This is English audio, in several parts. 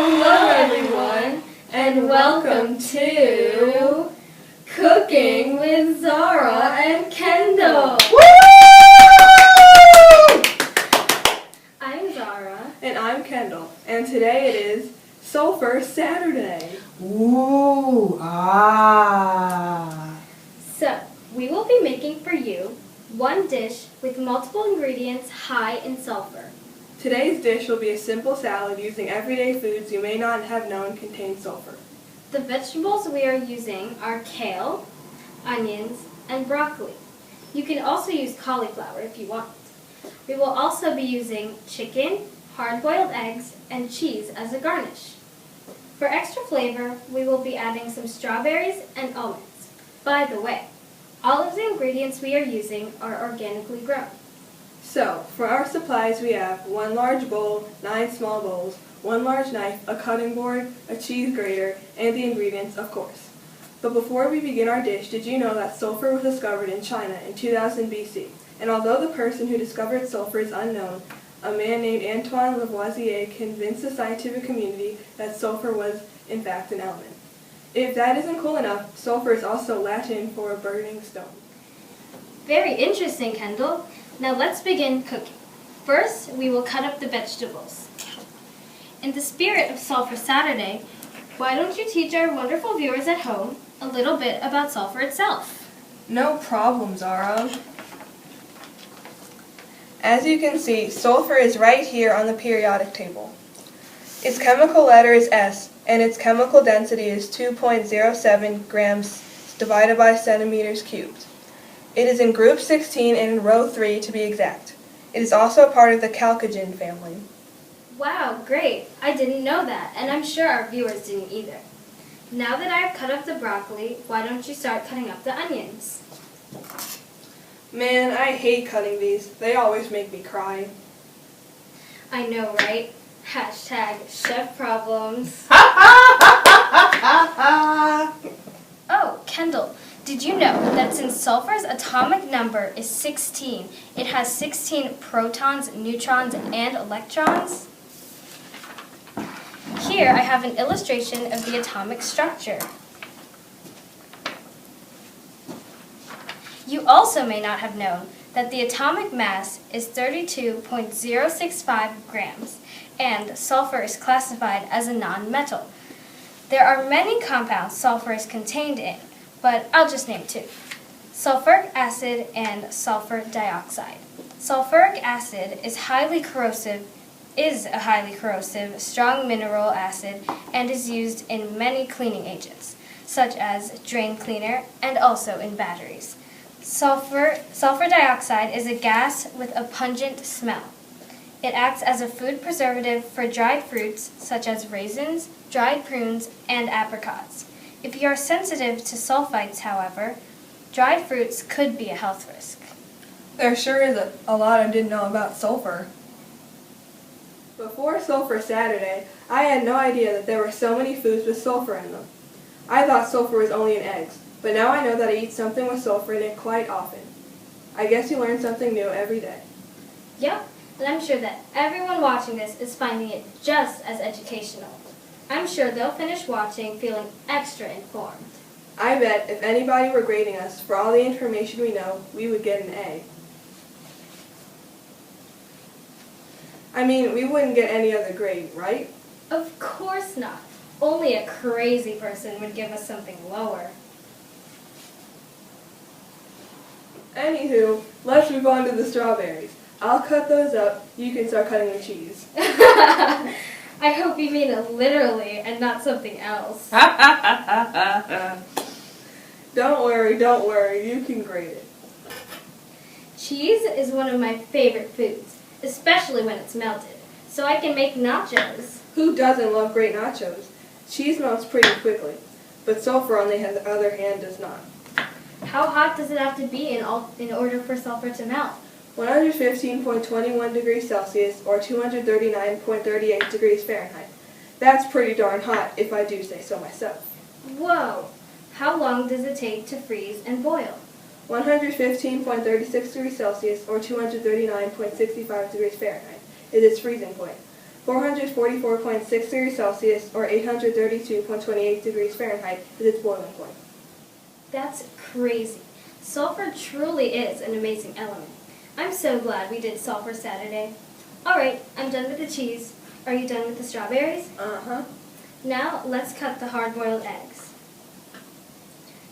Hello everyone, and welcome to Cooking with Zara and Kendall. I'm Zara. And I'm Kendall, and today it is Sulfur Saturday. Ooh, ah. So, we will be making for you one dish with multiple ingredients high in sulfur. Today's dish will be a simple salad using everyday foods you may not have known contain sulfur. The vegetables we are using are kale, onions, and broccoli. You can also use cauliflower if you want. We will also be using chicken, hard-boiled eggs, and cheese as a garnish. For extra flavor, we will be adding some strawberries and almonds. By the way, all of the ingredients we are using are organically grown. So, for our supplies we have 1 large bowl, 9 small bowls, 1 large knife, a cutting board, a cheese grater, and the ingredients, of course. But before we begin our dish, did you know that sulfur was discovered in China in 2000 BC? And although the person who discovered sulfur is unknown, a man named Antoine Lavoisier convinced the scientific community that sulfur was, in fact, an element. If that isn't cool enough, sulfur is also Latin for a burning stone. Very interesting, Kendall. Now let's begin cooking. First, we will cut up the vegetables. In the spirit of Sulfur Saturday, why don't you teach our wonderful viewers at home a little bit about sulfur itself? No problem, Zara. As you can see, sulfur is right here on the periodic table. Its chemical letter is S, and its chemical density is 2.07 grams divided by centimeters cubed. It is in group 16 and in row 3 to be exact. It is also a part of the chalcogen family. Wow, great. I didn't know that, and I'm sure our viewers didn't either. Now that I've cut up the broccoli, why don't you start cutting up the onions? Man, I hate cutting these. They always make me cry. I know, right? Hashtag chef problems. Oh, Kendall, did you know that since sulfur's atomic number is 16, it has 16 protons, neutrons, and electrons? Here I have an illustration of the atomic structure. You also may not have known that the atomic mass is 32.065 grams, and sulfur is classified as a non-metal. There are many compounds sulfur is contained in, but I'll just name 2. Sulfuric acid and sulfur dioxide. Sulfuric acid is a highly corrosive, strong mineral acid and is used in many cleaning agents, such as drain cleaner and also in batteries. Sulfur dioxide is a gas with a pungent smell. It acts as a food preservative for dried fruits such as raisins, dried prunes, and apricots. If you are sensitive to sulfites, however, dried fruits could be a health risk. There sure is a lot I didn't know about sulfur. Before Sulfur Saturday, I had no idea that there were so many foods with sulfur in them. I thought sulfur was only in eggs, but now I know that I eat something with sulfur in it quite often. I guess you learn something new every day. Yep, and I'm sure that everyone watching this is finding it just as educational. I'm sure they'll finish watching feeling extra informed. I bet if anybody were grading us for all the information we know, we would get an A. I mean, we wouldn't get any other grade, right? Of course not. Only a crazy person would give us something lower. Anywho, let's move on to the strawberries. I'll cut those up. You can start cutting the cheese. I hope you mean it literally and not something else. Don't worry. You can grade it. Cheese is one of my favorite foods, especially when it's melted, so I can make nachos. Who doesn't love great nachos? Cheese melts pretty quickly, but sulfur on the other hand does not. How hot does it have to be in order for sulfur to melt? 115.21 degrees Celsius or 239.38 degrees Fahrenheit. That's pretty darn hot, if I do say so myself. Whoa! How long does it take to freeze and boil? 115.36 degrees Celsius or 239.65 degrees Fahrenheit is its freezing point. 444.6 degrees Celsius, or 832.28 degrees Fahrenheit, is its boiling point. That's crazy. Sulfur truly is an amazing element. I'm so glad we did Sulfur Saturday. All right, I'm done with the cheese. Are you done with the strawberries? Uh-huh. Now let's cut the hard-boiled eggs.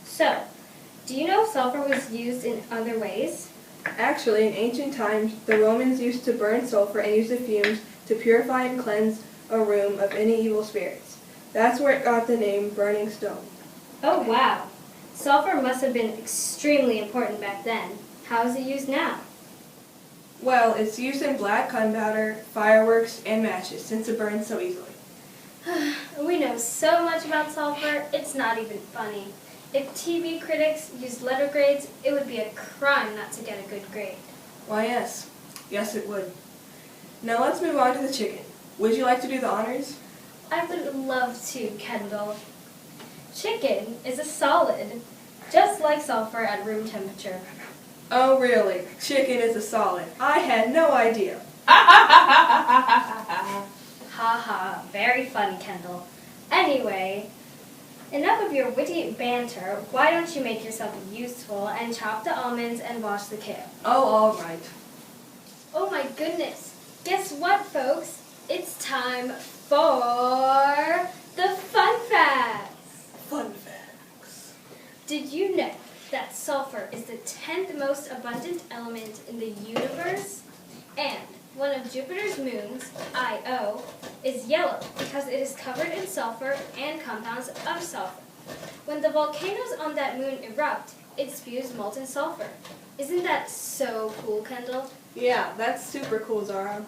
So, do you know sulfur was used in other ways? Actually, in ancient times, the Romans used to burn sulfur and use the fumes to purify and cleanse a room of any evil spirits. That's where it got the name burning stone. Oh, wow. Sulfur must have been extremely important back then. How is it used now? Well, it's used in black gunpowder, fireworks, and matches since it burns so easily. We know so much about sulfur, it's not even funny. If TV critics used letter grades, it would be a crime not to get a good grade. Why, yes. Yes, it would. Now let's move on to the chicken. Would you like to do the honors? I would love to, Kendall. Chicken is a solid, just like sulfur at room temperature. Oh, really? Chicken is a solid. I had no idea. Ha ha, very funny, Kendall. Anyway, enough of your witty banter. Why don't you make yourself useful and chop the almonds and wash the kale? Oh, all right. Oh my goodness. Guess what, folks? It's time for the fun facts. Fun facts. Did you know that sulfur is the 10th most abundant element in the universe? And one of Jupiter's moons, Io, is yellow because it is covered in sulfur and compounds of sulfur. When the volcanoes on that moon erupt, it spews molten sulfur. Isn't that so cool, Kendall? Yeah, that's super cool, Zara.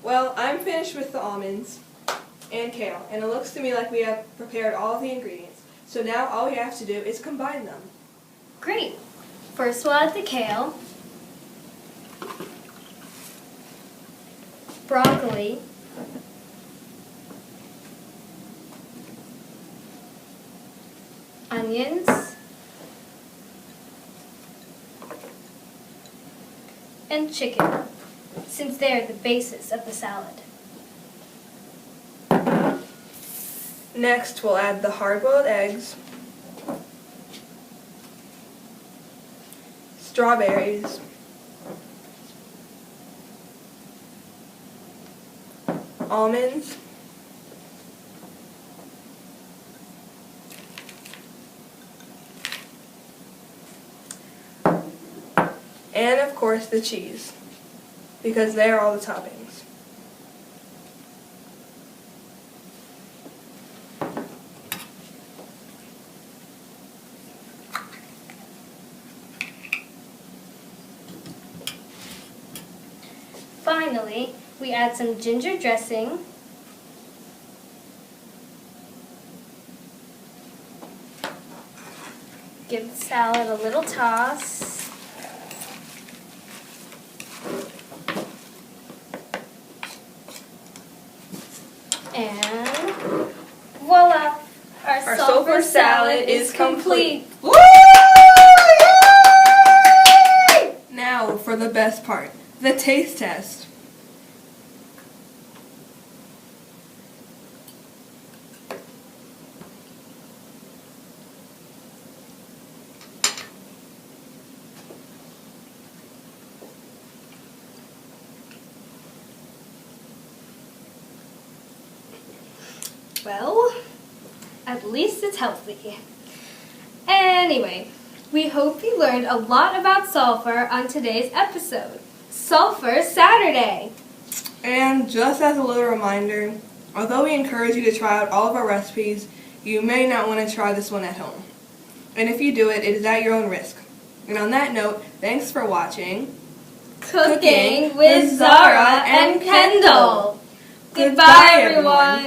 Well, I'm finished with the almonds and kale, and it looks to me like we have prepared all of the ingredients. So now all we have to do is combine them. Great. First we'll add the kale, broccoli, onions, and chicken, since they are the basis of the salad. Next, we'll add the hard-boiled eggs, strawberries, almonds, and of course the cheese, because they are all the toppings. Finally, we add some ginger dressing, give the salad a little toss, and voila! Our sulfur salad is complete. Woo! Now for the best part, the taste test. Well, at least it's healthy. Anyway, we hope you learned a lot about sulfur on today's episode. Sulfur Saturday! And just as a little reminder, although we encourage you to try out all of our recipes, you may not want to try this one at home. And if you do it, it is at your own risk. And on that note, thanks for watching Cooking with Zara and Kendall. Goodbye, everyone.